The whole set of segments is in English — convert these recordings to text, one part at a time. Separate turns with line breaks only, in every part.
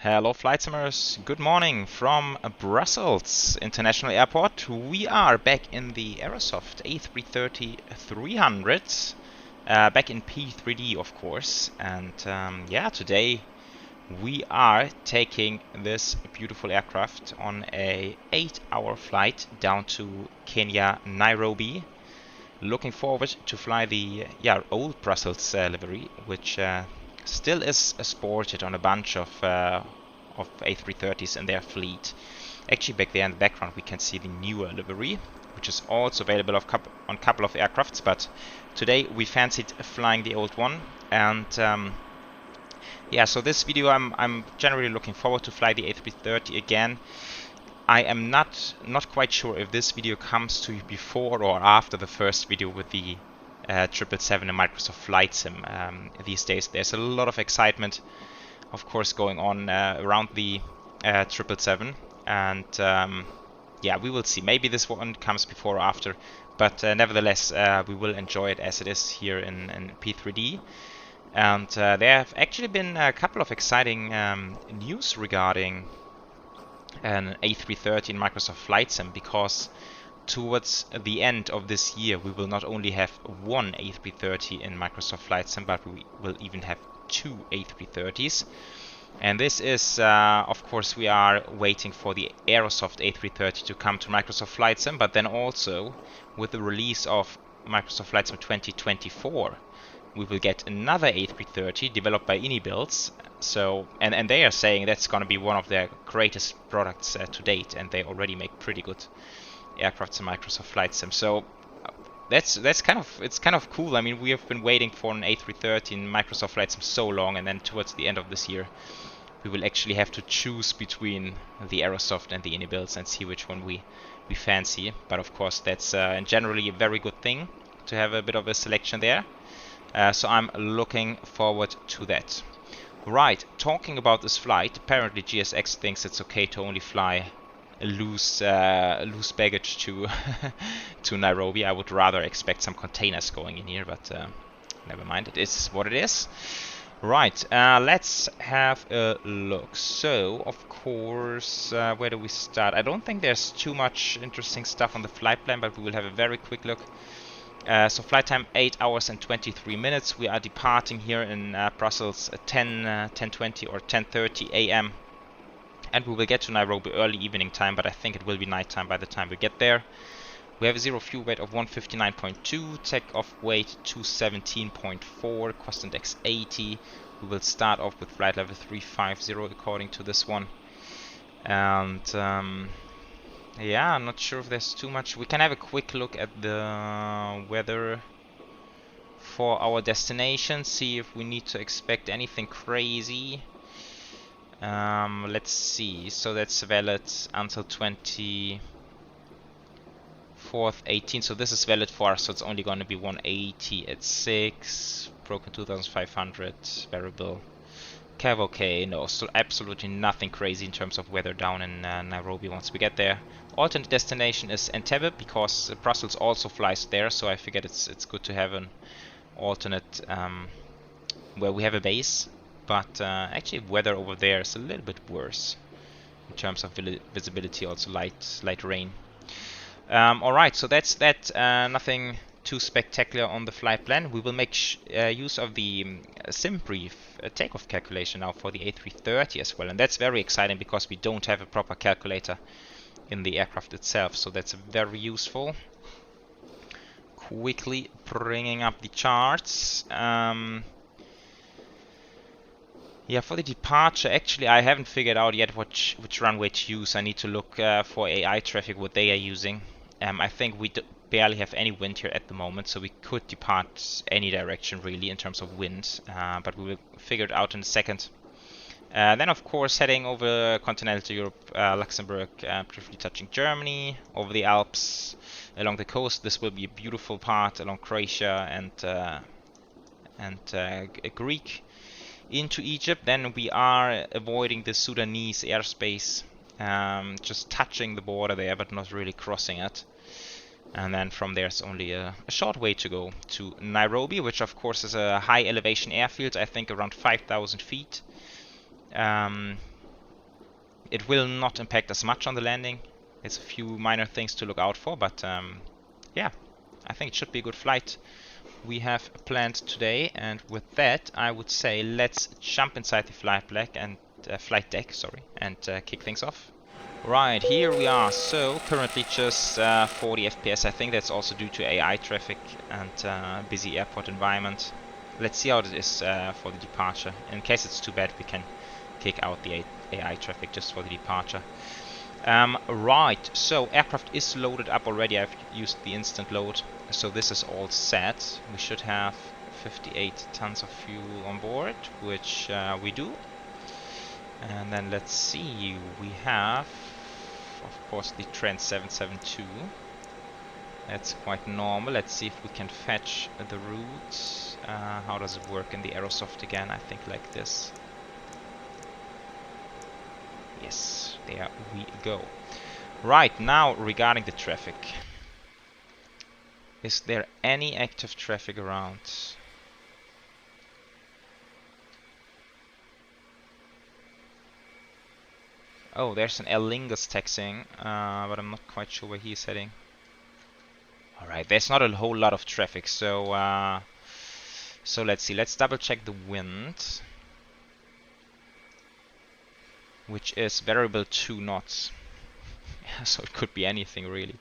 Hello flight simmers, good morning from Brussels International Airport. We are back in the Aerosoft A330 300, back in P3D of course, and yeah, today we are taking this beautiful aircraft on a 8-hour flight down to Kenya, Nairobi. Looking forward to fly the old Brussels livery, which still is sported on a bunch of A330s in their fleet. Actually, back there in the background we can see the newer livery, which is also available on a couple of aircrafts, but today we fancied flying the old one. And yeah, so this video I'm generally looking forward to fly the A330 again. I am not quite sure if this video comes to you before or after the first video with the 777 and Microsoft Flight Sim. These days there's a lot of excitement, of course, going on around the 777, and yeah, we will see. Maybe this one comes before or after, but nevertheless we will enjoy it as it is here in P3D. And there have actually been a couple of exciting news regarding an A330 in Microsoft Flight Sim, because towards the end of this year we will not only have one A330 in Microsoft Flight Sim, but we will even have two A330s. And this is of course, we are waiting for the Aerosoft A330 to come to Microsoft Flight Sim, but then also with the release of Microsoft Flight Sim 2024 we will get another A330 developed by InnyBuilds. So, and they are saying that's going to be one of their greatest products to date, and they already make pretty good aircrafts in Microsoft Flight Sim. So that's kind of cool. I mean, we have been waiting for an A330 in Microsoft Flight Sim so long, and then towards the end of this year we will actually have to choose between the Aerosoft and the InnyBuilds and see which one we fancy. But of course that's generally a very good thing to have a bit of a selection there. So I'm looking forward to that. Right, talking about this flight, apparently GSX thinks it's okay to only fly loose baggage to to Nairobi. I would rather expect some containers going in here, but never mind, it is what it is. Right, let's have a look. So, of course, where do we start? I don't think there's too much interesting stuff on the flight plan, but we will have a very quick look. So flight time 8 hours and 23 minutes. We are departing here in Brussels at 10:20 or 10:30 a.m. and we will get to Nairobi early evening time, but I think it will be nighttime by the time we get there. We have a zero fuel weight of 159.2, take-off weight 217.4, cost index 80. We will start off with flight level 350 according to this one. And yeah, I'm not sure if there's too much. We can have a quick look at the weather for our destination, see if we need to expect anything crazy. Let's see. So that's valid until 24th 18. So this is valid for us. So it's only going to be 180 at 6. Broken 2500 variable. Cav okay, no, so absolutely nothing crazy in terms of weather down in Nairobi once we get there. Alternate destination is Entebbe, because Brussels also flies there, so I figured it's good to have an alternate where we have a base. But actually weather over there is a little bit worse in terms of visibility, also light rain. Alright, so that's that. Nothing too spectacular on the flight plan. We will make use of the SimBrief takeoff calculation now for the A330 as well, and that's very exciting because we don't have a proper calculator in the aircraft itself, so that's very useful. Quickly bringing up the charts. Yeah, for the departure, actually I haven't figured out yet which runway to use. I need to look for AI traffic, what they are using. I think we barely have any wind here at the moment, so we could depart any direction really in terms of wind, but we will figure it out in a second. Then of course heading over continental Europe, Luxembourg, briefly touching Germany, over the Alps, along the coast. This will be a beautiful part along Croatia and Greek, into Egypt. Then we are avoiding the Sudanese airspace, just touching the border there but not really crossing it. And then from there it's only a short way to go to Nairobi, which of course is a high elevation airfield, I think around 5,000 feet. It will not impact us much on the landing. There's a few minor things to look out for, but yeah, I think it should be a good flight we have planned today. And with that, I would say let's jump inside the flight deck, sorry, and kick things off. Right, here we are. So currently just 40 FPS. I think that's also due to AI traffic and busy airport environment. Let's see how it is for the departure. In case it's too bad, we can kick out the AI traffic just for the departure. Right, so aircraft is loaded up already. I've used the instant load, so this is all set. We should have 58 tons of fuel on board, which we do. And then let's see, we have, of course, the Trent 772. That's quite normal. Let's see if we can fetch the route. How does it work in the Aerosoft again? I think like this. Yes, there we go. Right, now regarding the traffic. Is there any active traffic around? Oh, there's an Aer Lingus taxiing, but I'm not quite sure where he's heading. Alright, there's not a whole lot of traffic, so so let's see. Let's double check the wind, which is variable 2 knots. So it could be anything, really.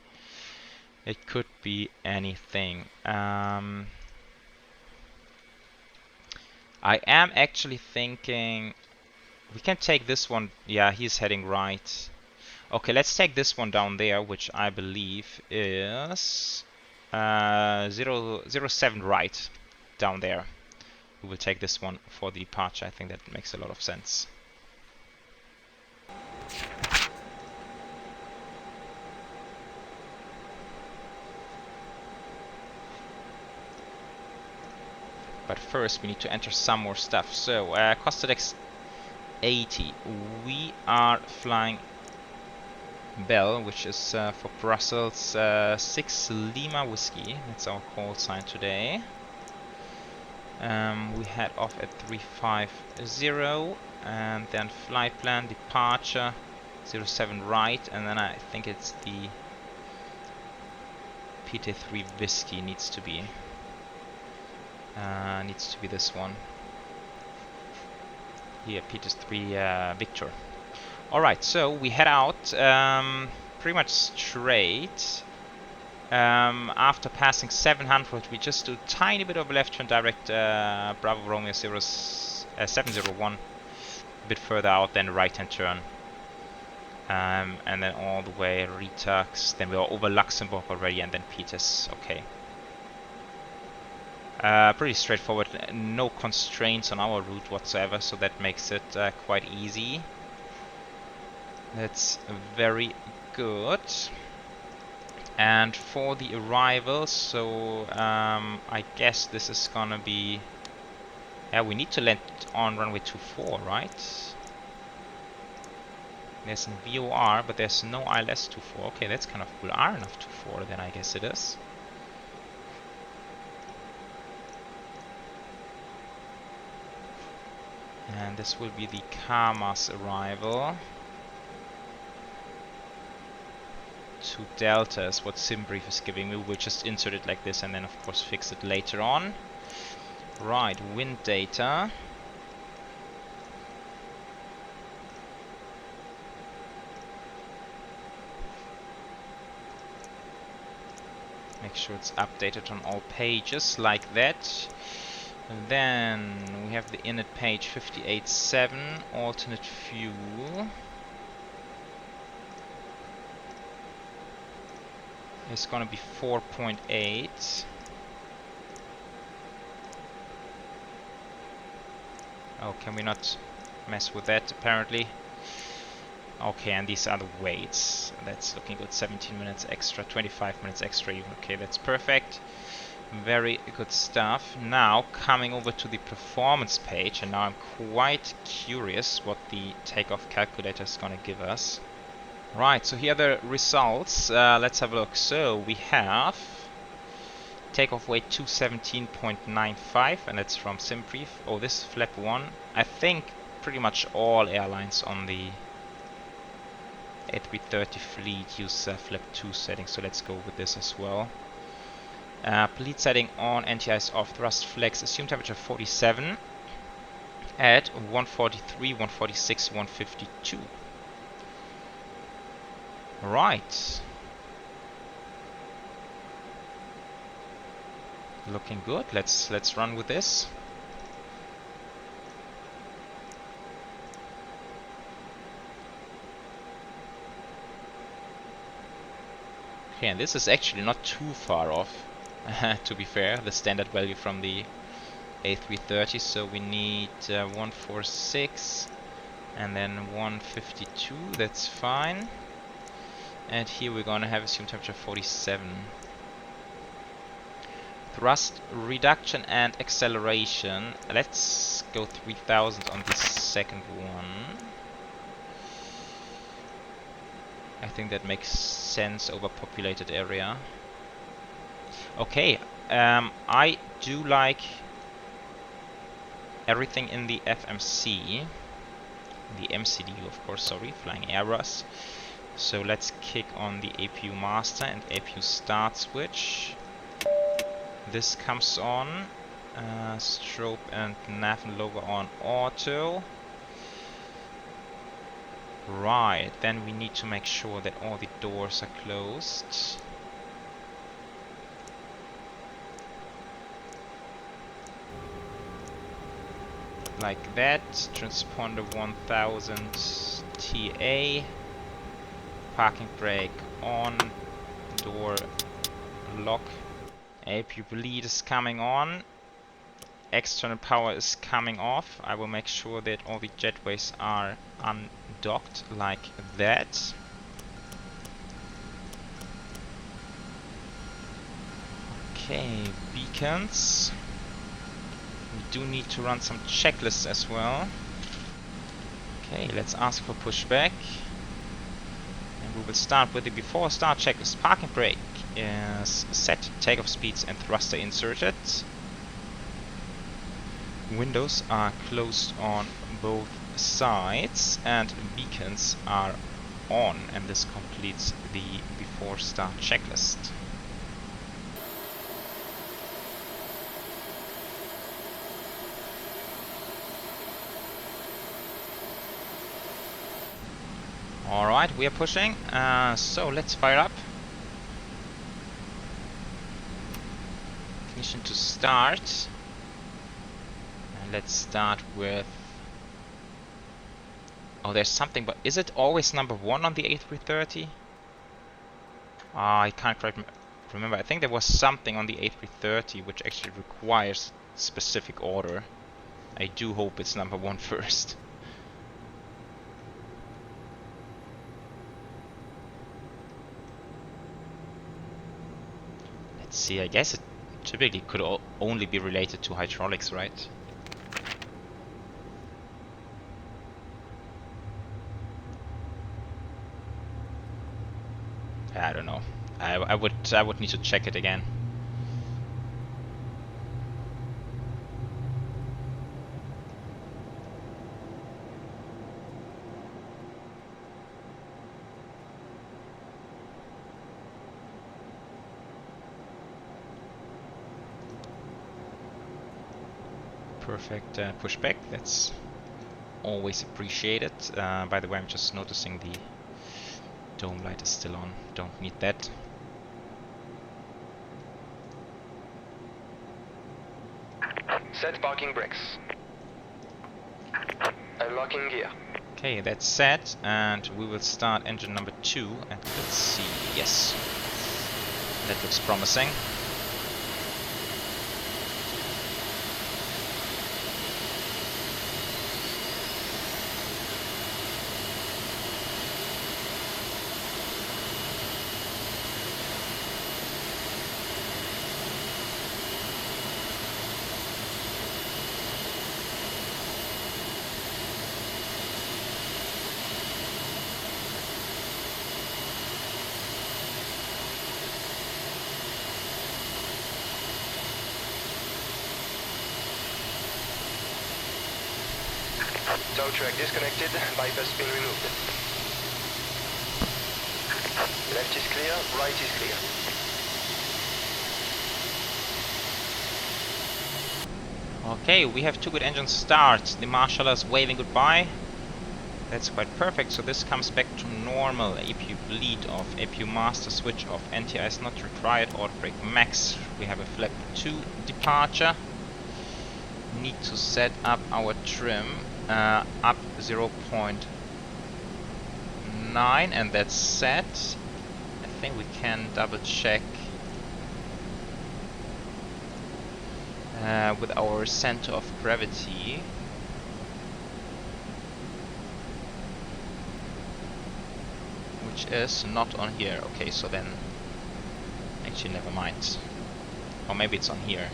It could be anything. I am actually thinking we can take this one. Yeah, he's heading right. Okay, let's take this one down there, which I believe is 007 right down there. We will take this one for the departure. I think that makes a lot of sense. But first we need to enter some more stuff. So Costadex 80. We are flying Bell, which is for Brussels 6 Lima Whiskey. That's our call sign today. We head off at 350 and then flight plan departure 07 right, and then I think it's the PT3 Whiskey needs to be this one. Here, PT3 Victor. Alright, so we head out pretty much straight. After passing 700, we just do a tiny bit of a left turn direct Bravo Romeo 701, a bit further out, then a right hand turn. And then all the way Retux, then we are over Luxembourg already, and then Peters. Okay. Pretty straightforward, no constraints on our route whatsoever, so that makes it quite easy. That's very good. And for the arrival, so I guess this is gonna be... Yeah, we need to land on runway 24, right? There's a VOR, but there's no ILS 24. Okay, that's kind of cool. RNF 24, then I guess it is. And this will be the Karmas arrival. To Delta is what SimBrief is giving me. We'll just insert it like this and then of course fix it later on. Right, wind data. Make sure it's updated on all pages like that. And then we have the init page 58.7, alternate fuel. It's gonna be 4.8. Oh, can we not mess with that apparently? Okay, and these are the weights. That's looking good. 17 minutes extra, 25 minutes extra even. Okay, that's perfect. Very good stuff. Now coming over to the performance page, and now I'm quite curious what the takeoff calculator is gonna give us. Right, so here are the results. Let's have a look. So we have takeoff weight 217.95, and that's from SimBrief. Oh, this is flap 1. I think pretty much all airlines on the A330 fleet use flap 2 setting, so let's go with this as well. Bleed setting on, anti-ice off, thrust flex, assume temperature 47 at 143, 146, 152. Right. Looking good. Let's run with this. Okay, and this is actually not too far off, to be fair, the standard value from the A330. So we need 146 and then 152. That's fine. And here we're gonna have assumed temperature 47. Thrust reduction and acceleration. Let's go 3000 on the second one. I think that makes sense over populated area. Okay, I do like everything in the FMC. The MCD, of course, sorry, flying Airbus. So let's kick on the APU master and APU start switch. This comes on. Strobe and nav and logo on auto. Right, then we need to make sure that all the doors are closed. Like that. Transponder 1000 TA. Parking brake on. Door lock. APU bleed is coming on. External power is coming off. I will make sure that all the jetways are undocked like that. Okay, beacons. We do need to run some checklists as well. Okay, let's ask for pushback. And we will start with the before start checklist. Parking brake is set, takeoff speeds and thruster inserted. Windows are closed on both sides and beacons are on, and this completes the before start checklist. Alright, we are pushing, so let's fire up. Ignition to start. Let's start with... Oh, there's something, but is it always number 1 on the A330? I can't quite remember. I think there was something on the A330 which actually requires specific order. I do hope it's number 1 first. Let's see, I guess it typically could only be related to hydraulics, right? I don't know. I would need to check it again. Perfect pushback. That's always appreciated. By the way, I'm just noticing the dome light is still on. Don't need that.
Set parking brakes. Unlocking gear.
Okay, that's set, and we will start engine number 2. And let's see. Yes, that looks promising.
Tow track disconnected, bypass pin removed. clear, right is clear.
Okay, we have 2 good engine starts. The marshaller is waving goodbye. That's quite perfect. So this comes back to normal. APU bleed off, APU master switch off, NTI is not required, auto brake max. We have a flap 2 departure. Need to set up our trim up 0.9, and that's set. I think we can double check with our center of gravity. Which is not on here. Okay, so then actually never mind. Or maybe it's on here.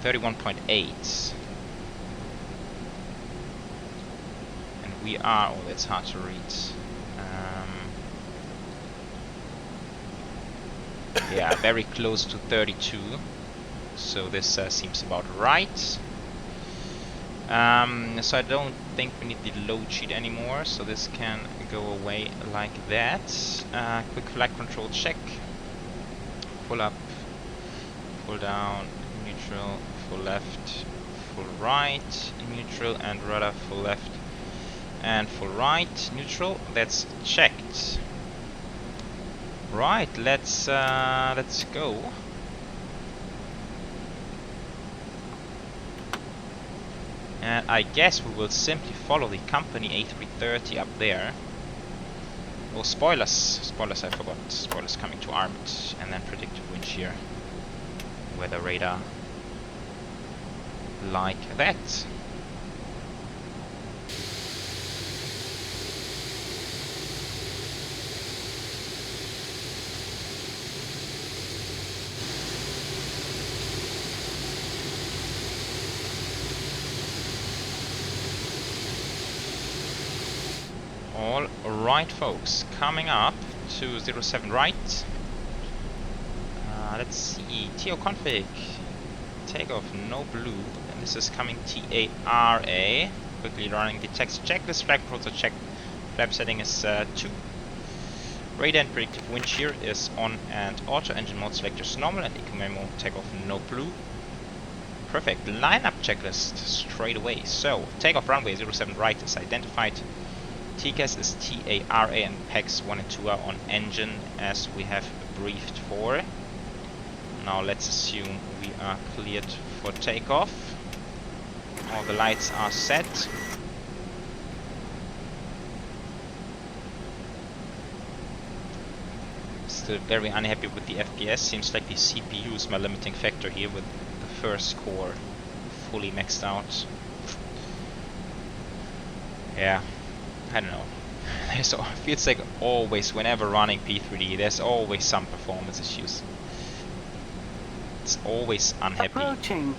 31.8. And we are, oh, that's hard to read. Yeah, very close to 32. So this seems about right. So I don't think we need the load sheet anymore, so this can go away like that. Quick flight control check. Pull up, pull down, neutral, full left, full right, neutral, and rudder, full left and full right, neutral. That's checked. Right, let's go. And I guess we will simply follow the company A330 up there. Oh, spoilers! Spoilers, I forgot. Spoilers coming to armed. And then predictive wind shear. Weather radar. Like that. Alright folks, coming up to 07 right. Let's see, TO config, takeoff no blue, and this is coming TARA. Quickly running the text checklist, flag controls are checked, flap setting is 2. Radar and predictive wind shear is on, and auto engine mode selector is normal, and eco memo takeoff no blue. Perfect, lineup checklist straight away. So, takeoff runway 07 right is identified. TCAS is TARA, and PEX 1 and 2 are on engine as we have briefed for. Now let's assume we are cleared for takeoff. All the lights are set. Still very unhappy with the FPS. Seems like the CPU is my limiting factor here with the first core fully maxed out. Yeah. I don't know. Feels like always, whenever running P3D, there's always some performance issues. It's always unhappy.
Approaching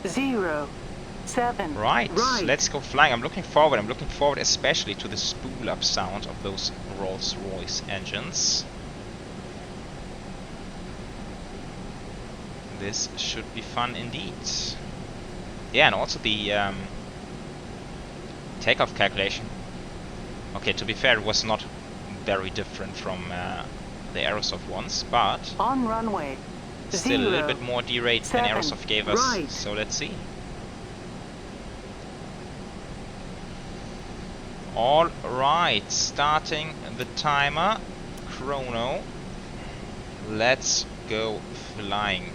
07.
Right, let's go flying. I'm looking forward. Especially to the spool up sound of those Rolls-Royce engines. This should be fun indeed. Yeah, and also the takeoff calculation. Okay, to be fair, it was not very different from the Aerosoft ones, but
on runway
still a little bit more D-rate than Aerosoft gave us,
right.
So let's see. Alright, starting the timer, chrono, let's go flying.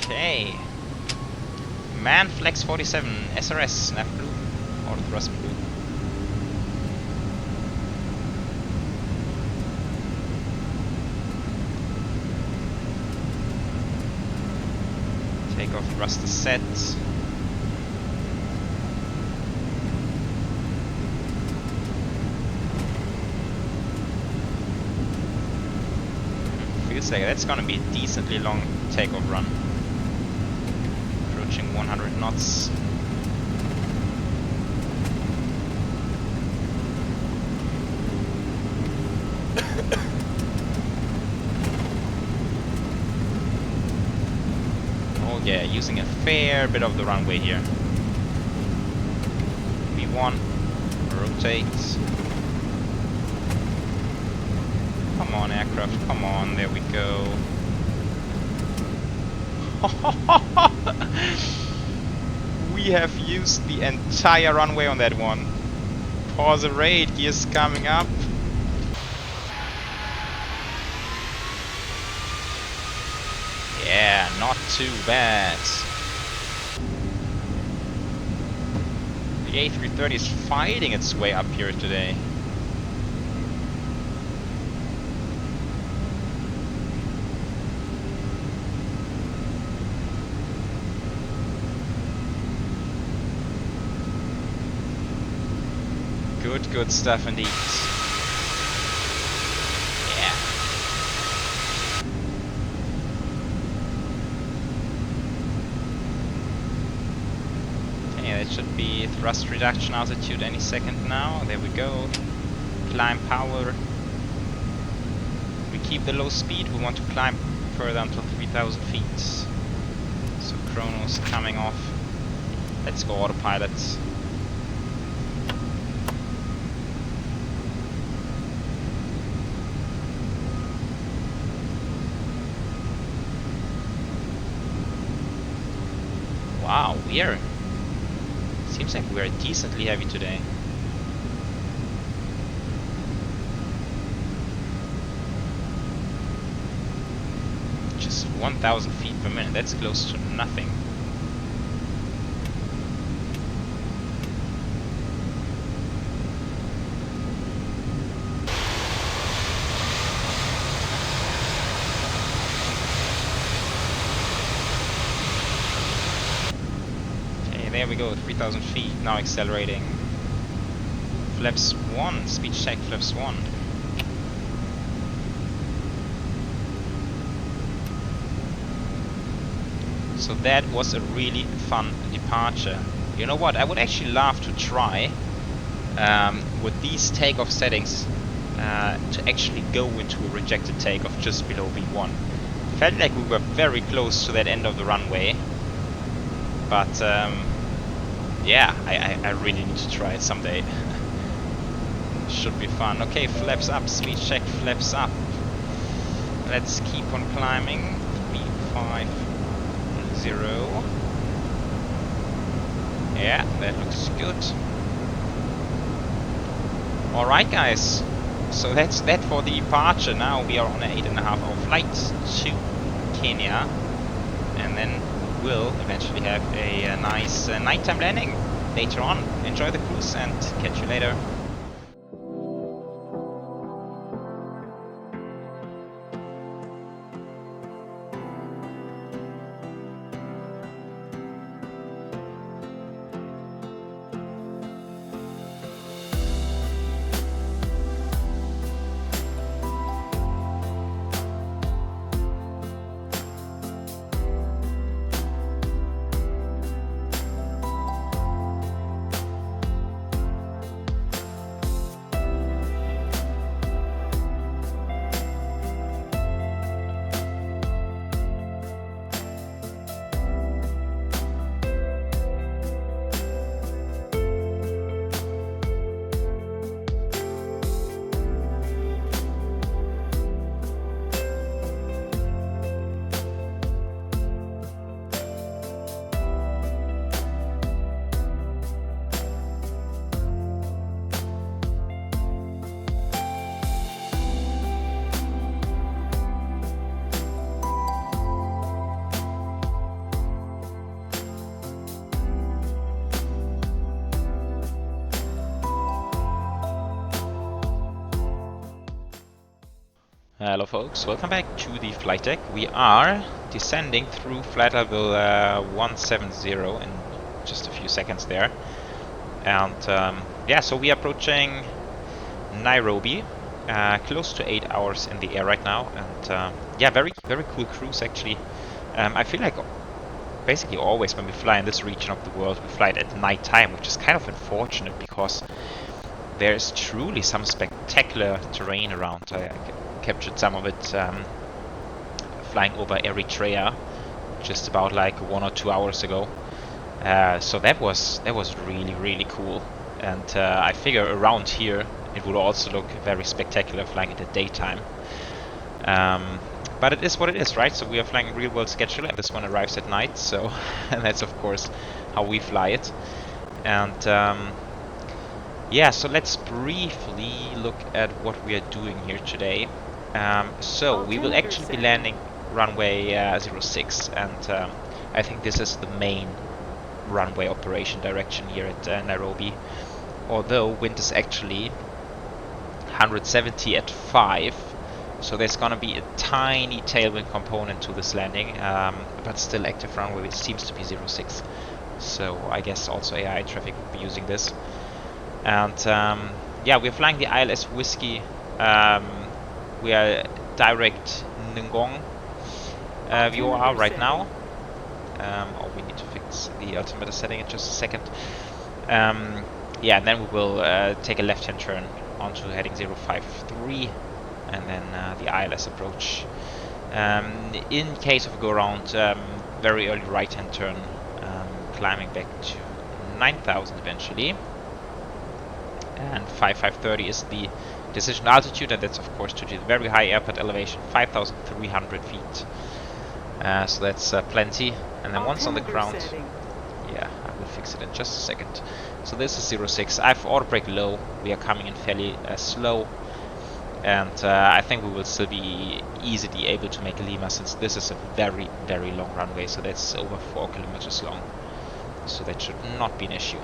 Okay. Man Flex 47 SRS nav blue or thrust blue. Takeoff thruster set. Feels like that's gonna be a decently long takeoff run. 100 knots. yeah, using a fair bit of the runway here. V1, rotate. Come on, aircraft, come on, there we go. We have used the entire runway on that one. Pause the rate, gears coming up. Yeah, not too bad. The A330 is fighting its way up here today. Good stuff indeed. Yeah. Okay, that should be thrust reduction altitude any second now. There we go. Climb power. We keep the low speed. We want to climb further until 3,000 feet. So chrono's coming off. Let's go autopilot. Wow, seems like we're decently heavy today. Just 1,000 feet per minute, that's close to nothing. There we go, 3,000 feet, now accelerating. Flaps 1, speed check, flaps 1. So that was a really fun departure. You know what, I would actually love to try with these takeoff settings to actually go into a rejected takeoff just below V1. Felt like we were very close to that end of the runway, but yeah, I really need to try it someday. Should be fun. Okay, flaps up, speed check, flaps up. Let's keep on climbing. 350. Yeah, that looks good. Alright guys, so that's that for the departure. Now we are on an 8.5-hour flight to Kenya, and then we'll eventually have a nice nighttime landing later on. Enjoy the cruise and catch you later. Hello folks, welcome back to the flight deck. We are descending through flight level 170 in just a few seconds there. And yeah, so we are approaching Nairobi, close to 8 hours in the air right now. And yeah, very cool cruise actually. I feel like basically always when we fly in this region of the world, we fly it at night time, which is kind of unfortunate because there's truly some spectacular terrain around. I captured some of it flying over Eritrea just about like 1 or 2 hours ago. So that was really cool, and I figure around here it would also look very spectacular flying in the daytime. But it is what it is, right? So we are flying a real world schedule, and this one arrives at night, so and that's of course how we fly it. And yeah, so let's briefly look at what we are doing here today. So we will actually be landing runway 06, and I think this is the main runway operation direction here at Nairobi. Although wind is actually 170 at 5, so there's gonna be a tiny tailwind component to this landing, but still active runway, which seems to be 06. So I guess also AI traffic will be using this. And yeah, we're flying the ILS Whiskey. We are direct Ngong VOR right now. Oh, we need to fix the altimeter setting in just a second. Yeah, and then we will take a left-hand turn onto heading 053, and then the ILS approach. In case of a go-around, very early right-hand turn, climbing back to 9,000 eventually. And 5530 is the decision altitude, and that's of course to the very high airport elevation, 5,300 feet. So that's plenty. And then once on the ground, yeah, I will fix it in just a second. So this is 06. I have auto brake low. We are coming in fairly slow, and I think we will still be easily able to make Lima, since this is a very long runway. So that's over 4 kilometers long. So that should not be an issue.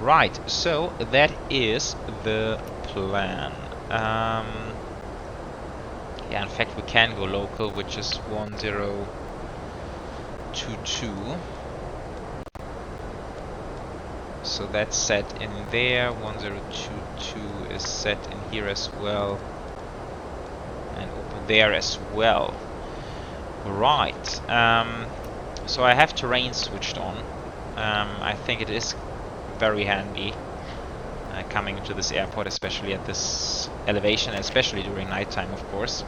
Right, so that is the plan. Yeah, in fact we can go local, which is 1022. So that's set in there. 1022 is set in here as well, and over there as well. Right. So I have terrain switched on. I think it is very handy coming into this airport, especially at this elevation, especially during nighttime, of course.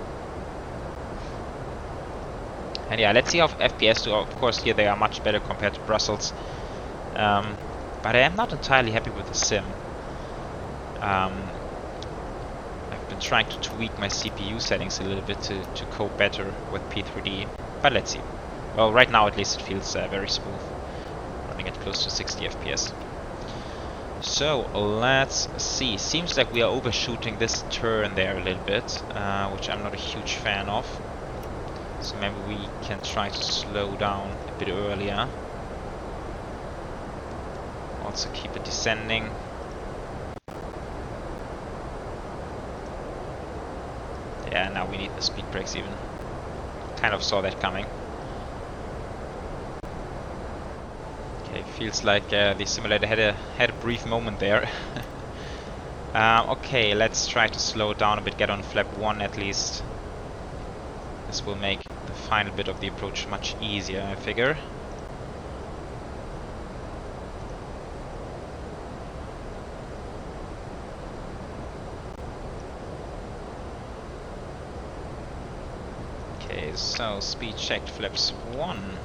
And yeah, let's see how FPS do. Of course, here they are much better compared to Brussels, but I am not entirely happy with the sim. I've been trying to tweak my CPU settings a little bit to cope better with P3D, but let's see. Well, right now at least it feels very smooth, running at close to 60 FPS. So let's see. Seems like we are overshooting this turn there a little bit, which I'm not a huge fan of. So maybe we can try to slow down a bit earlier. Also keep it descending. Yeah, now we need the speed brakes even. Kind of saw that coming. Okay, feels like the simulator had a brief moment there. Okay, let's try to slow down a bit, get on flap 1 at least. This will make the final bit of the approach much easier, I figure. Okay, so speed checked, flaps 1.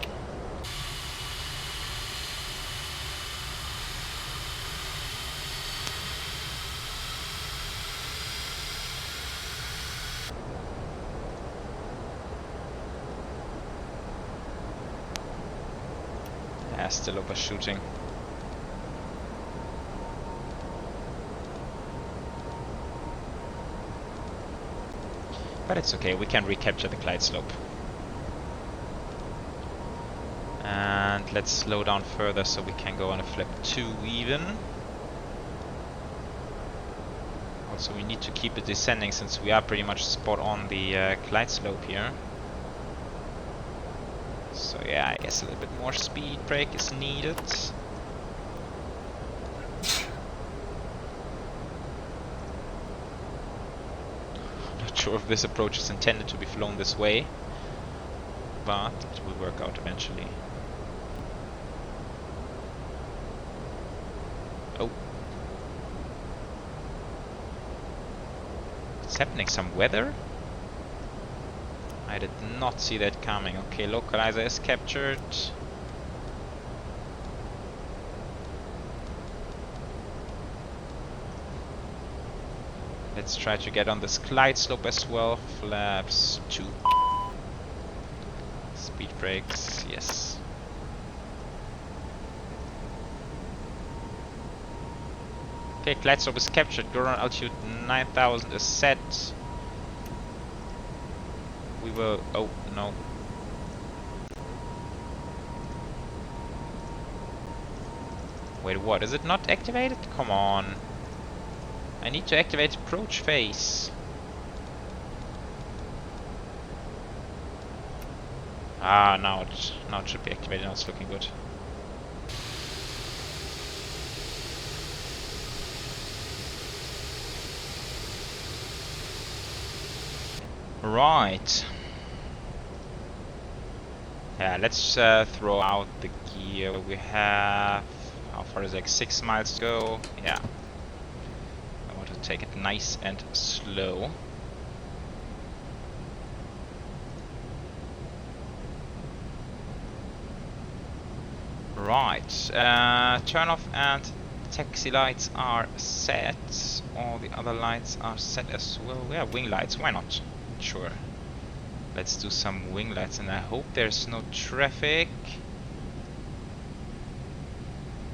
Yeah, still overshooting. But it's okay, we can recapture the glide slope. And let's slow down further so we can go on a flap 2 even. Also we need to keep it descending since we are pretty much spot on the glide slope here. So yeah, I guess a little bit more speed brake is needed. Not sure if this approach is intended to be flown this way, but it will work out eventually. Oh. What's happening? Some weather? I did not see that coming. Okay, localizer is captured. Let's try to get on this glide slope as well. Flaps 2. Speed brakes, yes. Okay, glide slope is captured. Go around altitude 9000 is set. We will. Oh no. Wait, what? Is it not activated? Come on. I need to activate approach phase. Ah, now it should be activated. Now it's looking good. Right. Yeah, let's throw out the gear. We have, how far is it? Like 6 miles to go. Yeah. I want to take it nice and slow. Right. Turn off and taxi lights are set. All the other lights are set as well. Yeah, wing lights. Why not? Sure. Let's do some wing lights, and I hope there's no traffic.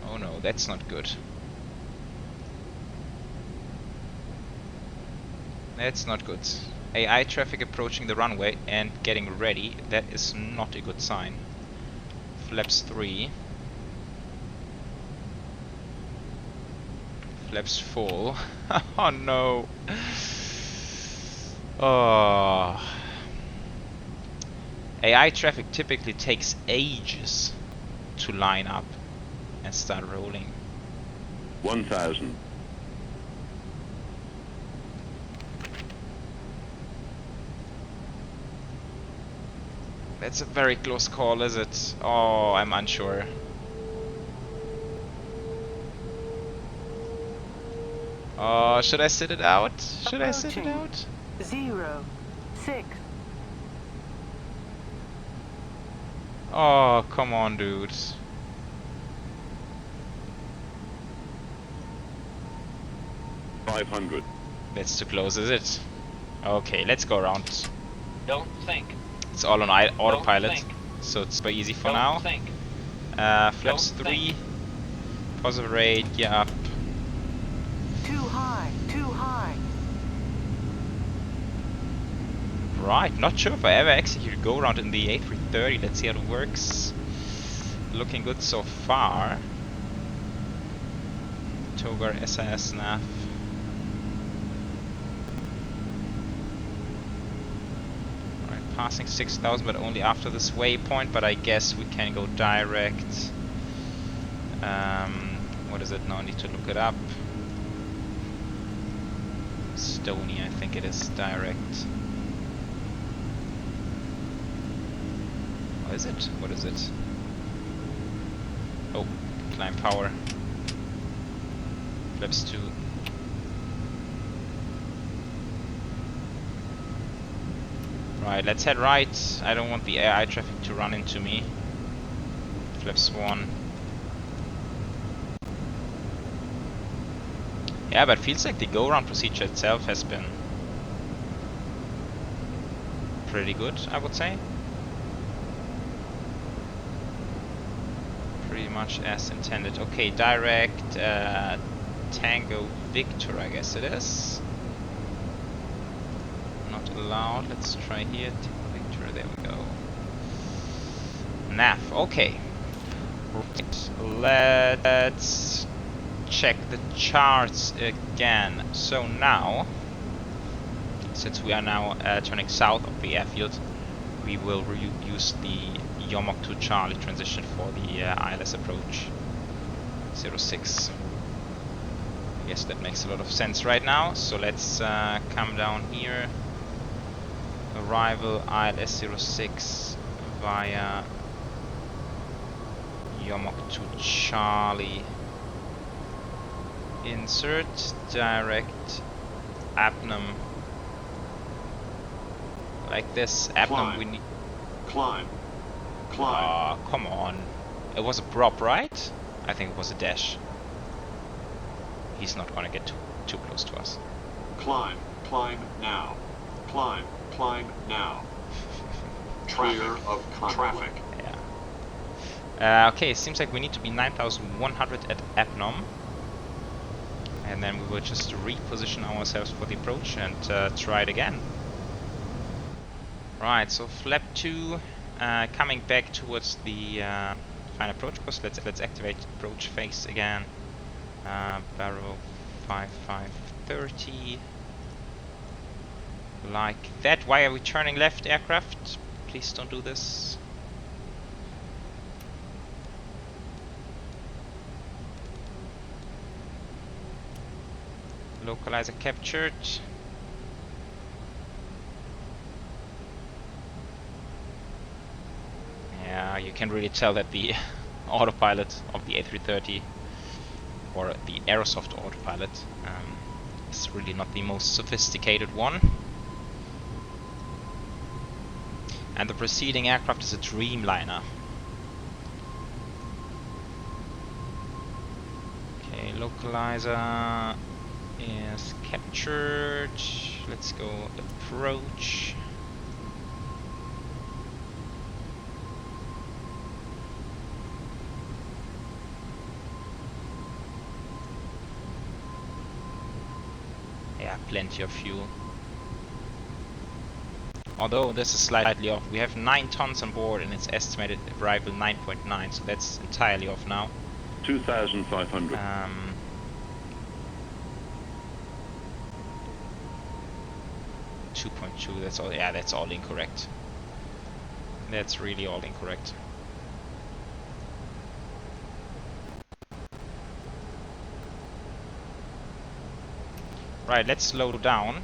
Oh no, that's not good. That's not good. AI traffic approaching the runway and getting ready. That is not a good sign. Flaps 3. Flaps full. Oh no. Oh. AI traffic typically takes ages to line up and start rolling.
1000.
That's a very close call, is it? Oh, I'm unsure. Oh, should I sit it out? Should I sit it out?
0, 6.
Oh, come on, dude.
$500.
That's too close, is it? Okay, let's go around.
Don't think.
It's all on autopilot,
think.
so it's super easy for
Don't
now.
think.
Flaps
Don't
3. Positive rate, yeah, up.
Too high, too high.
Right, not sure if I ever executed go around in the A330. Let's see how it works. Looking good so far. Togar SAS nav. Alright, passing 6,000, but only after this waypoint. But I guess we can go direct. What is it now? I need to look it up. Stony, I think it is direct. Is it? What is it? Oh, climb power. Flaps 2. Right, let's head right. I don't want the AI traffic to run into me. Flaps 1. Yeah, but it feels like the go-around procedure itself has been pretty good, I would say. Pretty much as intended. Okay, direct Tango Victor, I guess it is. Not allowed. Let's try here. Tango Victor, there we go. Nav, okay. Right. Let's check the charts again. So now, since we are now turning south of the airfield, we will use the Yoke 2 Charlie transition for the ILS approach 06. I guess that makes a lot of sense right now. So let's come down here. Arrival ILS 06 via Yoke 2 Charlie. Insert direct Abnum Like this. Abnom, we need...
Climb.
Oh, come on. It was a prop, right? I think it was a dash. He's not gonna get too close to us.
Climb now. Climb now. Clear of traffic.
Yeah. Okay, seems like we need to be 9,100 at Abnom. And then we will just reposition ourselves for the approach and try it again. Right, so flap 2 coming back towards the final approach course. Let's activate approach phase again. Barrel 5530. Like that. Why are we turning left, aircraft? Please don't do this. Localizer captured. Yeah, you can really tell that the autopilot of the A330 or the Aerosoft autopilot is really not the most sophisticated one. And the preceding aircraft is a Dreamliner. Okay, localizer is captured. Let's go approach. Yeah, plenty of fuel. Although this is slightly off. We have 9 tons on board and its estimated arrival 9.9, so that's entirely off now.
2,500.
2.2, that's all. Yeah, that's all incorrect. That's really all incorrect. Right, let's slow down.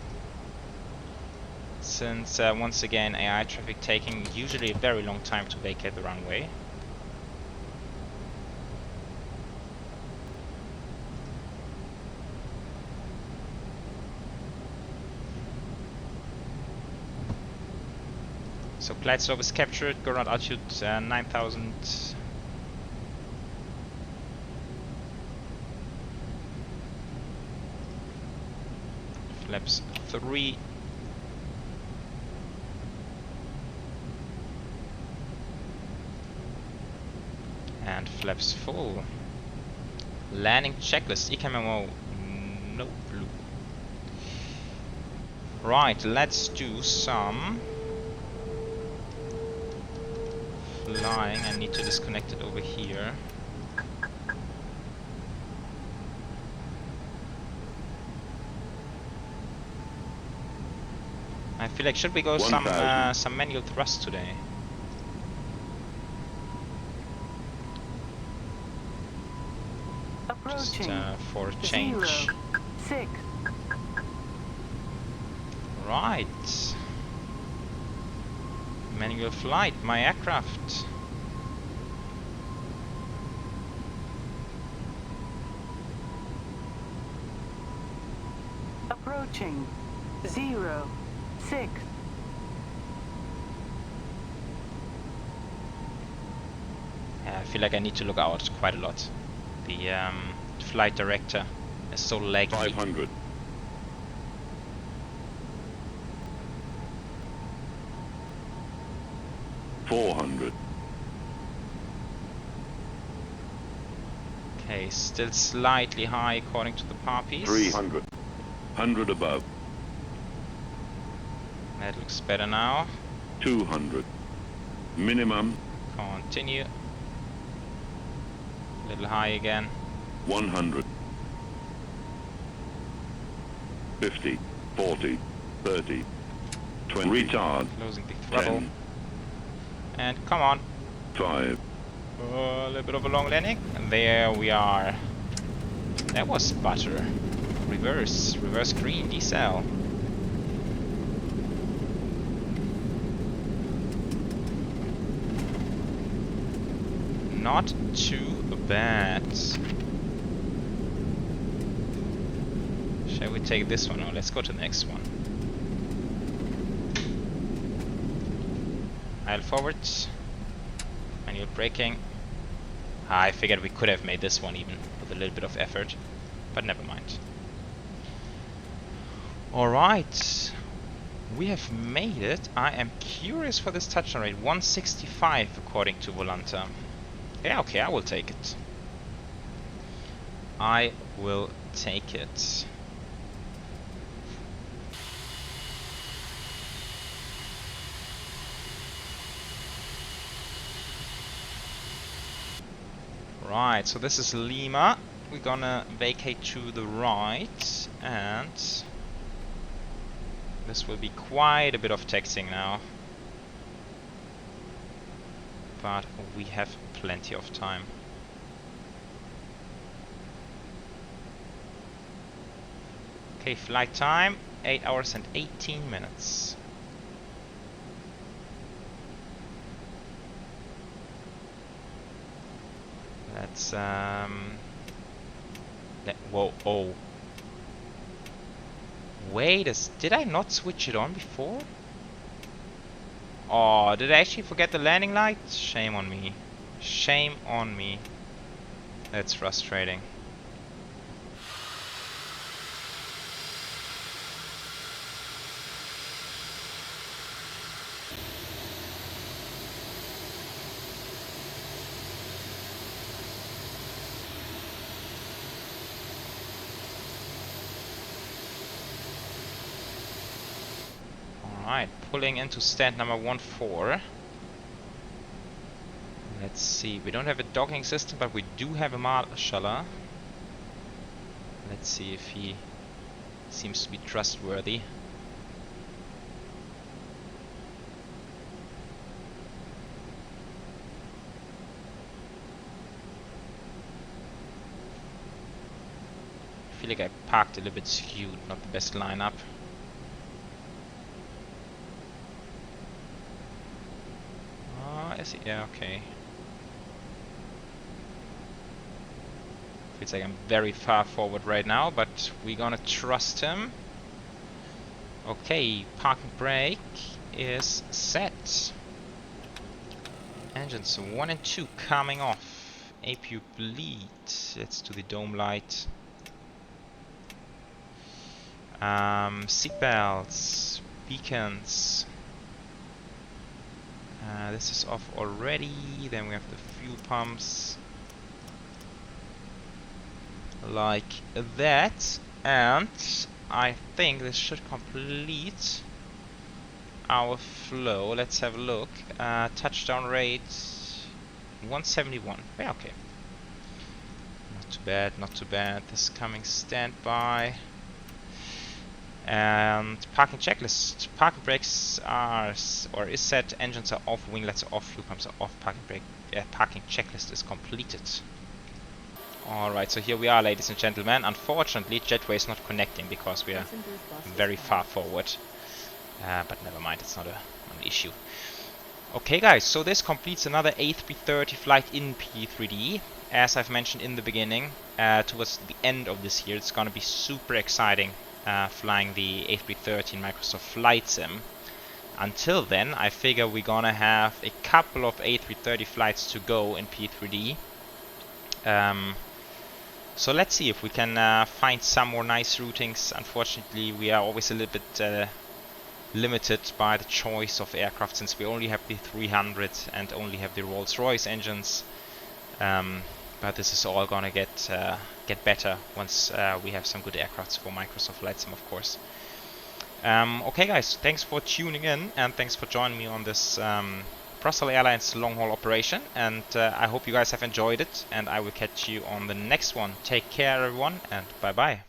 Since once again AI traffic taking usually a very long time to vacate the runway. So glide slope is captured, go around altitude 9,000. Flaps 3. And flaps full. Landing checklist, ECAMMO, no blue. Right, let's do some flying. I need to disconnect it over here. I feel like should we go some manual thrust today? Just for a change.
6.
Right. Manual flight, my aircraft.
Approaching 0, 6.
Yeah, I feel like I need to look out quite a lot. The flight director is so laggy.
500. $400.
Okay, still slightly high according to the Parpies.
300. 100 above.
That looks better now.
200. Minimum.
Continue. A little high again.
100. 50. 40. 30. 20. Retard.
Closing the throttle.
10.
And come on.
5.
A little bit of a long landing. And there we are. That was butter. Reverse green, decel. Not too bad. Shall we take this one or let's go to the next one? Idle forward. Manual braking. I figured we could have made this one even with a little bit of effort, but never mind. Alright, we have made it. I am curious for this touchdown rate, 165 according to Volanta. Yeah, okay, I will take it. I will take it. Right, so this is Lima. We're gonna vacate to the right, and this will be quite a bit of taxiing now. But we have plenty of time. Okay, flight time, 8 hours and 18 minutes. Let's whoa, oh. Wait, did I not switch it on before? Oh, did I actually forget the landing light? Shame on me. Shame on me. That's frustrating. Alright, pulling into stand number 14. Let's see, we don't have a docking system, but we do have a marshaller. Let's see if he seems to be trustworthy. I feel like I parked a little bit skewed, not the best lineup. Yeah, okay. Feels like I'm very far forward right now, but we're gonna trust him. Okay, parking brake is set. Engines 1 and 2 coming off. APU bleed. Let's do the dome light. Seatbelts, beacons. This is off already. Then we have the fuel pumps, like that, and I think this should complete our flow. Let's have a look. Touchdown rate 171. Yeah, okay. Not too bad, not too bad. This is coming standby. And parking checklist. Parking brakes are is set. Engines are off. Winglets are off. Fuel pumps are off. Parking checklist is completed. Alright, so here we are, ladies and gentlemen. Unfortunately, jetway is not connecting because we are very far forward. But never mind, it's not an issue. Okay, guys, so this completes another A330 flight in P3D. As I've mentioned in the beginning, towards the end of this year, it's gonna be super exciting. Flying the A330 in Microsoft Flight Sim. Until then, I figure we're gonna have a couple of A330 flights to go in P3D. So let's see if we can find some more nice routings. Unfortunately, we are always a little bit limited by the choice of aircraft, since we only have the 300 and only have the Rolls-Royce engines. But this is all gonna get better once we have some good aircrafts for Microsoft Flight Sim, of course. Okay, guys, thanks for tuning in and thanks for joining me on this Brussels Airlines long-haul operation. And I hope you guys have enjoyed it, and I will catch you on the next one. Take care, everyone, and bye-bye.